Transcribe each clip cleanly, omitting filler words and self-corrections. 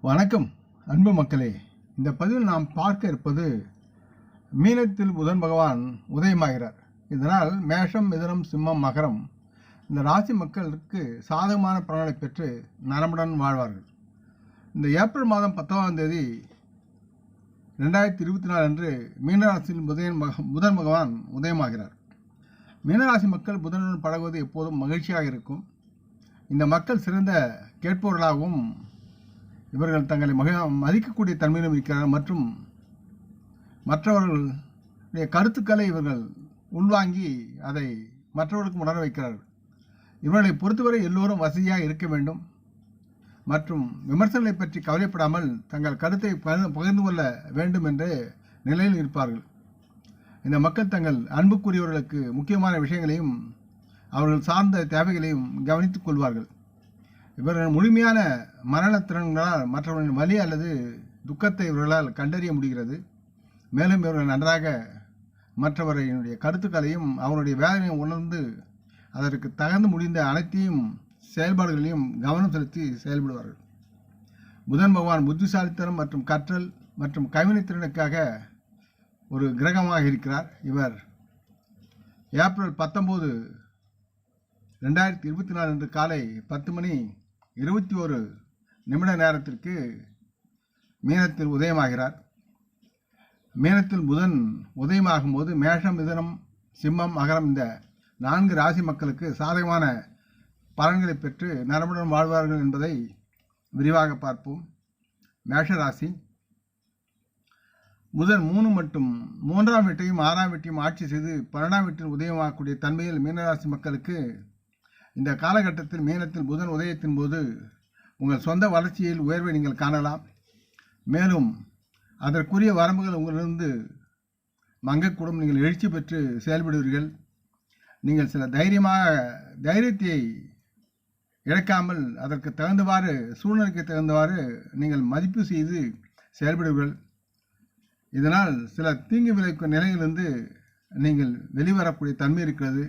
வணக்கம் அன்பு மக்களே. இந்த பதிவில் நாம் பார்க்க இருப்பது மீனத்தில் புதன் பகவான் உதயமாகிறார். இதனால் மேஷம், மிதுனம், சிம்மம், மகரம் இந்த ராசி மக்களுக்கு சாதகமான பலன்களை பெற்று நலமுடன் வாழ்வார்கள். இந்த ஏப்ரல் மாதம் 10ஆம் தேதி 2024 அன்று மீனராசியில் புதன் பகவான் உதயமாகிறார். மீனராசி மக்கள் புதனுடன் பழகுவது எப்போதும் மகிழ்ச்சியாக இருக்கும். இந்த மக்கள் சிறந்த கேட்பவர்களாகவும் இவர்கள் தங்களை மதிக்கக்கூடிய தன்மையிலும் இருக்கிறார்கள் மற்றும் மற்றவர்களுடைய கருத்துக்களை இவர்கள் உள்வாங்கி அதை மற்றவர்களுக்கு உணர வைக்கிறார்கள். இவர்களை பொறுத்தவரை எல்லோரும் வசதியாக இருக்க வேண்டும் மற்றும் விமர்சனங்களை பற்றி கவலைப்படாமல் தங்கள் கருத்தை பகிர்ந்து கொள்ள வேண்டும் என்ற நிலையில் இருப்பார்கள். இந்த மக்கள் தங்கள் அன்புக்குரியவர்களுக்கு முக்கியமான விஷயங்களையும் அவர்கள் சார்ந்த தேவைகளையும் கவனித்துக் கொள்வார்கள். இவர்கள் முழுமையான மரணத்திறன்களால் மற்றவர்களின் வலி அல்லது துக்கத்தை இவர்களால் கண்டறிய முடிகிறது. மேலும் இவர்கள் நன்றாக மற்றவர்களுடைய கருத்துக்களையும் அவருடைய வேதனையும் உணர்ந்து அதற்கு தகுந்து முடிந்த அனைத்தையும் செயல்பாடுகளையும் கவனம் செலுத்தி செயல்படுவார்கள். புதன் பகவான் புத்திசாலித்தனம் மற்றும் கற்றல் மற்றும் கைவினைத்திறனுக்காக ஒரு கிரகமாக இருக்கிறார். இவர் ஏப்ரல் 19, 2024 அன்று காலை 10:21 நேரத்திற்கு மீனத்தில் உதயமாகிறார். மீனத்தில் புதன் உதயமாகும் போது மேஷம், மிதுனம், சிம்மம், மகரம் இந்த 4 ராசி மக்களுக்கு சாதகமான பலன்களை பெற்று நலமுடன் வாழ்வார்கள் என்பதை விரிவாக பார்ப்போம். மேஷ ராசி புதன் 3 மற்றும் 3ஆம் வீட்டையும் 6ஆம் வீட்டையும் ஆட்சி செய்து 12ஆம் வீட்டில் உதயமாகக்கூடிய தன்மையில் மீனராசி மக்களுக்கு இந்த காலகட்டத்தில் மீனத்தில் புதன் உதயத்தின் போது உங்கள் சொந்த வளர்ச்சியில் உயர்வை நீங்கள் காணலாம். மேலும் அதற்குரிய வரம்புகள் உங்களிலிருந்து மங்கக்கூடும். நீங்கள் எழுச்சி பெற்று செயல்படுவீர்கள். நீங்கள் சில தைரியத்தை இழக்காமல் அதற்கு தகுந்தவாறு சூழ்நிலைக்கு தகுந்தவாறு நீங்கள் மதிப்பு செய்து செயல்படுவீர்கள். இதனால் சில தீங்கு விளைவிக்கும் நிலையிலிருந்து நீங்கள் வெளிவரக்கூடிய தன்மை இருக்கிறது.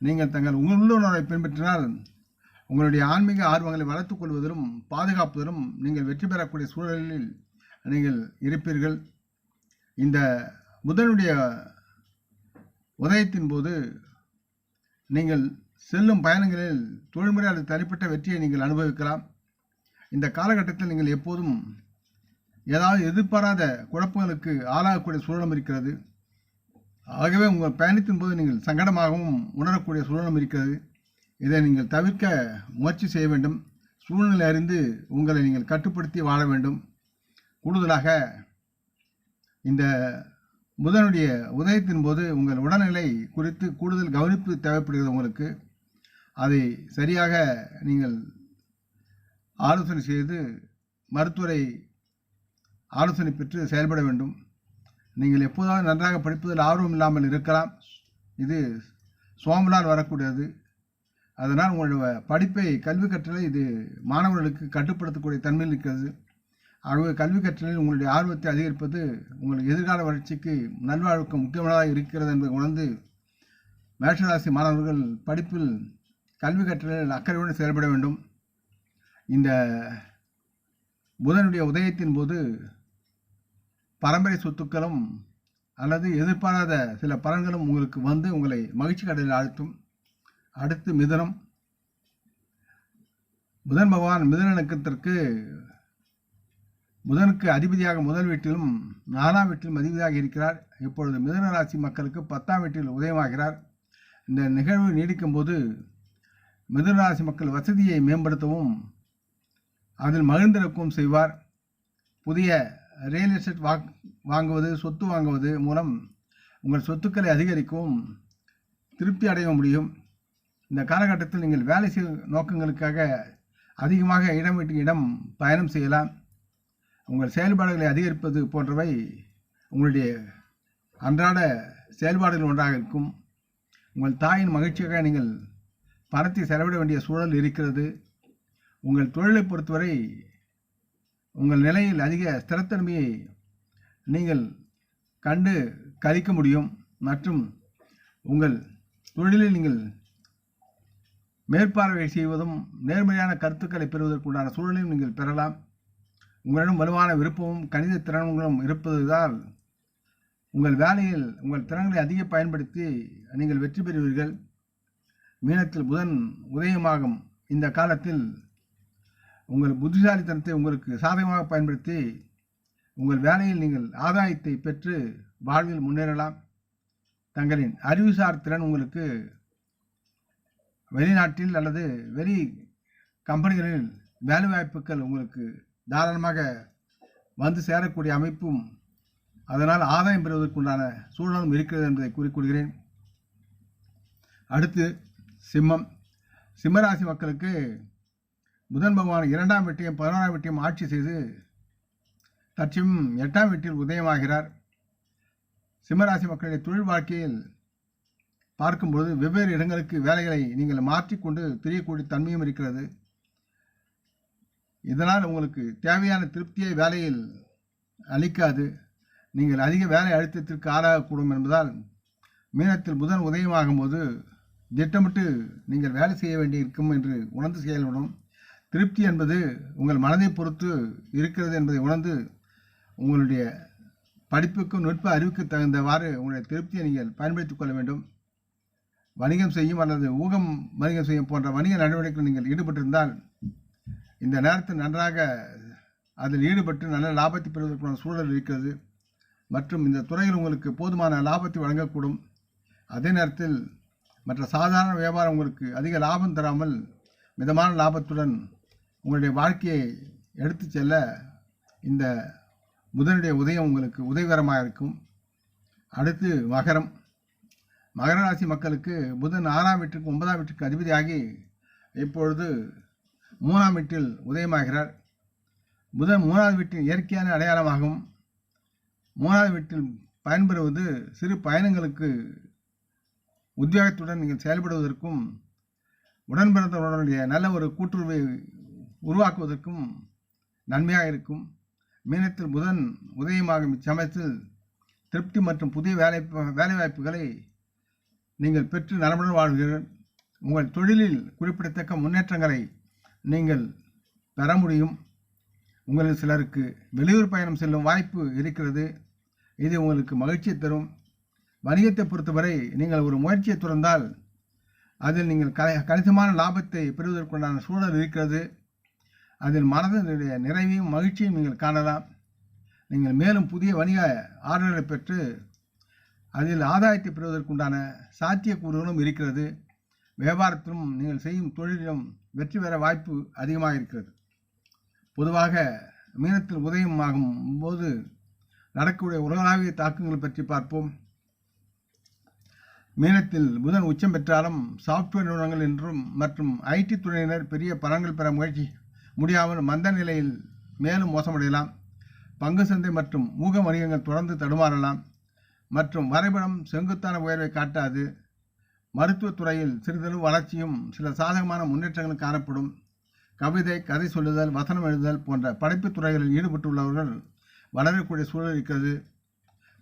நீங்கள் தங்கள் உள்ளுணர்வை பின்பற்றினால் உங்களுடைய ஆன்மீக ஆர்வங்களை வளர்த்துக் கொள்வதிலும் பாதுகாப்பதிலும் நீங்கள் வெற்றி பெறக்கூடிய சூழலில் நீங்கள் இருப்பீர்கள். இந்த புதனுடைய உதயத்தின் போது நீங்கள் செல்லும் பயணங்களில் தொழில்முறை அல்லது தனிப்பட்ட வெற்றியை நீங்கள் அனுபவிக்கலாம். இந்த காலகட்டத்தில் நீங்கள் எப்போதும் ஏதாவது எதிர்பாராத குழப்பங்களுக்கு ஆளாகக்கூடிய சூழலும் இருக்கிறது. ஆகவே உங்கள் பயணத்தின் போது நீங்கள் சங்கடமாகவும் உணரக்கூடிய சூழலும் இருக்கிறது. இதை நீங்கள் தவிர்க்க முயற்சி செய்ய வேண்டும். சூழ்நிலை அறிந்து உங்களை நீங்கள் கட்டுப்படுத்தி வாழ வேண்டும். கூடுதலாக இந்த புதனுடைய உதயத்தின் போது உங்கள் உடல்நிலை குறித்து கூடுதல் கவனிப்பு தேவைப்படுகிறது. உங்களுக்கு அதை சரியாக நீங்கள் ஆலோசனை செய்து மருத்துவரை ஆலோசனை பெற்று செயல்பட வேண்டும். நீங்கள் எப்போதாவது நன்றாக படிப்பதில் ஆர்வம் இல்லாமல் இருக்கலாம். இது சோம்பலால் வரக்கூடியது. அதனால் உங்களுடைய படிப்பை கல்வி கற்றலை இது மாணவர்களுக்கு கட்டுப்படுத்தக்கூடிய தன்மையில் இருக்கிறது. ஆகவே கல்வி கற்றலில் உங்களுடைய ஆர்வத்தை அதிகரிப்பது உங்களுக்கு எதிர்கால வளர்ச்சிக்கு நல்வாழ்வுக்கு முக்கியமானதாக இருக்கிறது என்பதை உணர்ந்து மேஷராசி மாணவர்கள் படிப்பில் கல்வி கற்றலில் அக்கறையுடன் செயல்பட வேண்டும். இந்த புதனுடைய உதயத்தின் போது பரம்பரை சொத்துக்களும் அல்லது எதிர்பாராத சில பலன்களும் உங்களுக்கு வந்து உங்களை மகிழ்ச்சி கடலில் ஆழ்த்தும். அடுத்து மிதுனம். புதன் பகவான் மிதுன நட்சத்திரத்திற்கு புதனுக்கு அதிபதியாக முதல் வீட்டிலும் 4ஆம் வீட்டிலும் அதிபதியாக இருக்கிறார். இப்பொழுது மிதுன ராசி மக்களுக்கு 10ஆம் வீட்டில் உதயமாகிறார். இந்த நிகழ்வு நீடிக்கும் போது மிதுன ராசி மக்கள் வசதியை மேம்படுத்தவும் அதில் மகிழ்ந்திருக்கவும் செய்வார். புதிய ரியல் எஸ்டேட் வாங்குவது, சொத்து வாங்குவது மூலம் உங்கள் சொத்துக்களை அதிகரிக்கவும் திருப்தி அடைய முடியும். இந்த காலகட்டத்தில் நீங்கள் வேலை செய்யும் நோக்கங்களுக்காக அதிகமாக இடம் விட்டு இடம் பயணம் செய்யலாம். உங்கள் செயல்பாடுகளை அதிகரிப்பது போன்றவை உங்களுடைய அன்றாட செயல்பாடுகள் ஒன்றாக இருக்கும். உங்கள் தாயின் மகிழ்ச்சியாக நீங்கள் பணத்தை செலவிட வேண்டிய சூழல் இருக்கிறது. உங்கள் தொழிலை பொறுத்தவரை உங்கள் நிலையில் அதிக ஸ்திரத்தன்மையை நீங்கள் கண்டு கழிக்க முடியும் மற்றும் உங்கள் தொழிலில் நீங்கள் மேற்பார்வை செய்வதும் நேர்மையான கருத்துக்களை பெறுவதற்குண்டான சூழலையும் நீங்கள் பெறலாம். உங்களிடம் வலுவான விருப்பமும் கணித திறன்களும் இருப்பதால் உங்கள் வேலையில் உங்கள் திறன்களை அதிக பயன்படுத்தி நீங்கள் வெற்றி பெறுவீர்கள். மீனத்தில் புதன் உதயமாகும் இந்த காலத்தில் உங்கள் புத்திசாலித்தனத்தை உங்களுக்கு சாதகமாக பயன்படுத்தி உங்கள் வேலையில் நீங்கள் ஆதாயத்தை பெற்று வாழ்வில் முன்னேறலாம். தங்களின் அறிவுசார் திறன் உங்களுக்கு வெளிநாட்டில் அல்லது வெளி கம்பெனிகளில் வேலைவாய்ப்புகள் உங்களுக்கு தாராளமாக வந்து சேரக்கூடிய அமைப்பும் அதனால் ஆதாயம் பெறுவதற்குண்டான சூழலும் இருக்கிறது என்பதை கூறிக்கொள்கிறேன். அடுத்து சிம்மம். சிம்மராசி மக்களுக்கு புதன் பகவான் 2ஆம் வீட்டையும் 11ஆம் வீட்டையும் ஆட்சி செய்து தற்சமயம் 8ஆம் வீட்டில் உதயமாகிறார். சிம்மராசி மக்களுடைய தொழில் வாழ்க்கையில் பார்க்கும்போது வெவ்வேறு இடங்களுக்கு வேலைகளை நீங்கள் மாற்றிக்கொண்டு தெரியக்கூடிய தன்மையும் இருக்கிறது. இதனால் உங்களுக்கு தேவையான திருப்தியை வேலையில் அளிக்காது. நீங்கள் அதிக வேலை அழுத்தத்திற்கு ஆளாகக்கூடும் என்பதால் மீனத்தில் புதன் உதயமாகும் போது திட்டமிட்டு நீங்கள் வேலை செய்ய வேண்டியிருக்கும் என்று உணர்ந்து செயல்படும். திருப்தி என்பது உங்கள் மனதை பொறுத்து இருக்கிறது என்பதை உணர்ந்து உங்களுடைய படிப்புக்கும் நுட்ப அறிவுக்கு தகுந்தவாறு உங்களுடைய திருப்தியை நீங்கள் பயன்படுத்திக் கொள்ள வேண்டும். வணிகம் செய்யும் அல்லது ஊகம் வணிகம் செய்யும் போன்ற வணிக நடவடிக்கைகள் நீங்கள் ஈடுபட்டிருந்தால் இந்த நேரத்தில் நன்றாக அதில் ஈடுபட்டு நல்ல லாபத்தை பெறுவதற்கான சூழல் இருக்கிறது. மற்றும் இந்த துறையில் உங்களுக்கு போதுமான லாபத்தை வழங்கக்கூடும். அதே நேரத்தில் மற்ற சாதாரண வியாபாரம் உங்களுக்கு அதிக லாபம் தராமல் மிதமான லாபத்துடன் உங்களுடைய வாழ்க்கையை எடுத்து செல்ல இந்த புதனுடைய உதயம் உங்களுக்கு உதவிகரமாக இருக்கும். அடுத்து மகரம். மகர ராசி மக்களுக்கு புதன் 6ஆம் வீட்டுக்கு 9ஆம் வீட்டுக்கு அதிபதியாகி இப்பொழுது 3ஆம் வீட்டில் உதயமாகிறார். புதன் 3வது வீட்டின் இயற்கையான அடையாளமாகும். 3வது வீட்டில் பயன்பெறுவது சிறு பயணங்களுக்கு உத்வேகத்துடன் நீங்கள் செயல்படுவதற்கும் உடன்பிறந்தவர்களுடைய நல்ல ஒரு கூட்டுறவை உருவாக்குவதற்கும் நன்மையாக இருக்கும். மீனத்தில் புதன் உதயமாகும் இச்சமயத்தில் திருப்தி மற்றும் புதிய வேலைவாய்ப்புகளை நீங்கள் பெற்று நலமுடன் வாழ்வீர்கள். உங்கள் தொழிலில் குறிப்பிடத்தக்க முன்னேற்றங்களை நீங்கள் பெற முடியும். உங்களில் சிலருக்கு வெளியூர் பயணம் செல்லும் வாய்ப்பு இருக்கிறது. இது உங்களுக்கு மகிழ்ச்சியை தரும். வணிகத்தை பொறுத்தவரை நீங்கள் ஒரு முயற்சியை துறந்தால் அதில் நீங்கள் கணிசமான லாபத்தை பெறுவதற்குண்டான சூழல் இருக்கிறது. அதில் மனதினுடைய நிறைவையும் மகிழ்ச்சியும் நீங்கள் காணலாம். நீங்கள் மேலும் புதிய வணிக ஆர்டர்களை பெற்று அதில் ஆதாயத்தை பெறுவதற்குண்டான சாத்தியக்கூறுகளும் இருக்கிறது. வியாபாரத்திலும் நீங்கள் செய்யும் தொழிலிலும் வெற்றி பெற வாய்ப்பு அதிகமாக இருக்கிறது. பொதுவாக மீனத்தில் உதயமாகும் போது நடக்கக்கூடிய உலகளாவிய தாக்கங்கள் பற்றி பார்ப்போம். மீனத்தில் புதன் உச்சம் பெற்றாலும் சாப்ட்வேர் நிறுவனங்கள் என்றும் மற்றும் ஐடி துறையினர் பெரிய பலன்கள் பெற முயற்சி முடியாமல் மந்த நிலையில் மேலும் மோசமடையலாம். பங்கு சந்தை மற்றும் ஊக வணிகங்கள் தொடர்ந்து தடுமாறலாம் மற்றும் வரைபடம் செங்குத்தான உயர்வை காட்டாது. மருத்துவத்துறையில் சிறிதளவு வளர்ச்சியும் சில சாதகமான முன்னேற்றங்களும் காணப்படும். கவிதை, கதை சொல்லுதல், வசனம் எழுதுதல் போன்ற படைப்புத் துறைகளில் ஈடுபட்டுள்ளவர்கள் வளரக்கூடிய சூழல் இருக்கிறது.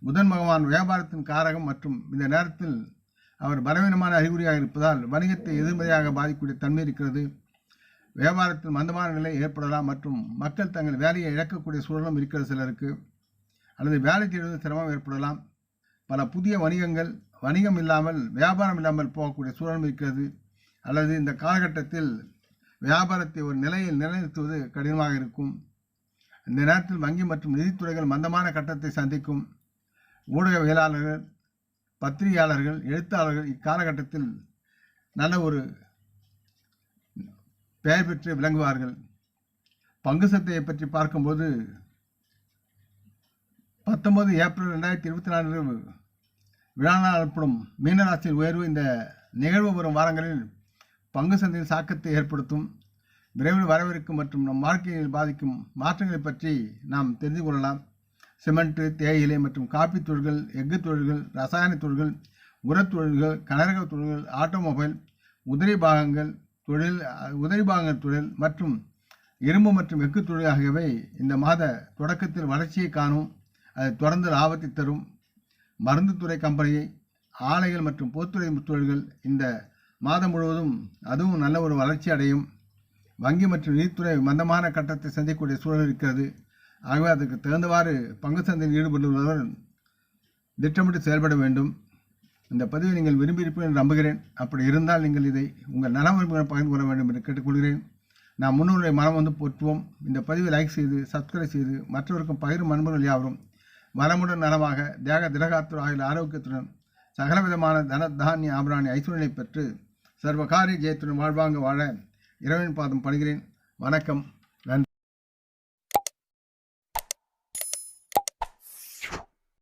புதன் பகவான் வியாபாரத்தின் காரகம் மற்றும் இந்த நேரத்தில் அவர் பலவீனமான அறிகுறியாக இருப்பதால் வணிகத்தை எதிர்மறையாக பாதிக்கக்கூடிய தன்மை இருக்கிறது. வியாபாரத்தில் மந்தமான நிலை ஏற்படலாம் மற்றும் மக்கள் தங்கள் வேலையை இழக்கக்கூடிய சூழலும் இருக்கிறது. சிலருக்கு அல்லது வேலை தேடுவதில் சிரமம் ஏற்படலாம். பல புதிய வணிகம் இல்லாமல் வியாபாரம் இல்லாமல் போகக்கூடிய சூழலும் இருக்கிறது. அல்லது இந்த காலகட்டத்தில் வியாபாரத்தை ஒரு நிலையில் நிலைநிறுத்துவது கடினமாக இருக்கும். இந்த நேரத்தில் வங்கி மற்றும் நிதித்துறைகள் மந்தமான கட்டத்தை சந்திக்கும். ஊடகவியலாளர்கள், பத்திரிகையாளர்கள், எழுத்தாளர்கள் இக்காலகட்டத்தில் நல்ல ஒரு பெயர் பெற்று விளங்குவார்கள். பங்கு சந்தையை பற்றி பார்க்கும்போது 19 ஏப்ரல் 2024 விழா நாள் எனப்படும் மீனராசியில் உயர்வு இந்த நிகழ்வு வரும் வாரங்களில் பங்கு சந்தையில் தாக்கத்தை ஏற்படுத்தும். விரைவில் வரவிருக்கும் மற்றும் நம் வாழ்க்கையில் பாதிக்கும் மாற்றங்களை பற்றி நாம் தெரிந்து கொள்ளலாம். சிமெண்ட், தேயிலை மற்றும் காப்பி தொழில்கள், எஃகு தொழில்கள், ரசாயன தொழில்கள், உரத் தொழில்கள், கனரக தொழில்கள், ஆட்டோமொபைல், உதிரி பாகங்கள் தொழில் மற்றும் இரும்பு மற்றும் எஃகு தொழில் ஆகியவை இந்த மாத தொடக்கத்தில் வளர்ச்சியை காணும். அதை தொடர்ந்து லாபத்தை தரும். மருந்துத்துறை கம்பெனி, ஆலைகள் மற்றும் பொதுத்துறை தொழில்கள் இந்த மாதம் முழுவதும் அதுவும் நல்ல ஒரு வளர்ச்சி அடையும். வங்கி மற்றும் நிதித்துறை மந்தமான கட்டத்தை சந்திக்கக்கூடிய சூழல் இருக்கிறது. ஆகவே அதுக்கு தகுந்தவாறு பங்கு சந்தையில் ஈடுபட்டுள்ளவர் திட்டமிட்டு செயல்பட வேண்டும். இந்த பதிவை நீங்கள் விரும்பியிருப்பீர்கள் என்று நம்புகிறேன். அப்படி இருந்தால் நீங்கள் இதை உங்கள் நலவிரும்பிகள் பகிர்ந்து கொள்ள வேண்டும் என்று கேட்டுக்கொள்கிறேன். நாம் முன்னோருடைய மனம் வந்து போற்றுவோம். இந்த பதிவை லைக் செய்து சப்ஸ்கிரைப் செய்து மற்றவருக்கும் பகிரும் நண்பர்கள் யாவரும் மனமுடன் நலமாக தேக திடகாத்துற ஆகிய ஆரோக்கியத்துடன் சகலவிதமான தன தானிய ஆபராணி ஐஸ்வர்யனை பெற்று சர்வகாரிய ஜெயத்துடன் வாழ்வாங்க வாழ இறைவன் பாதம் பணிகிறேன். வணக்கம்.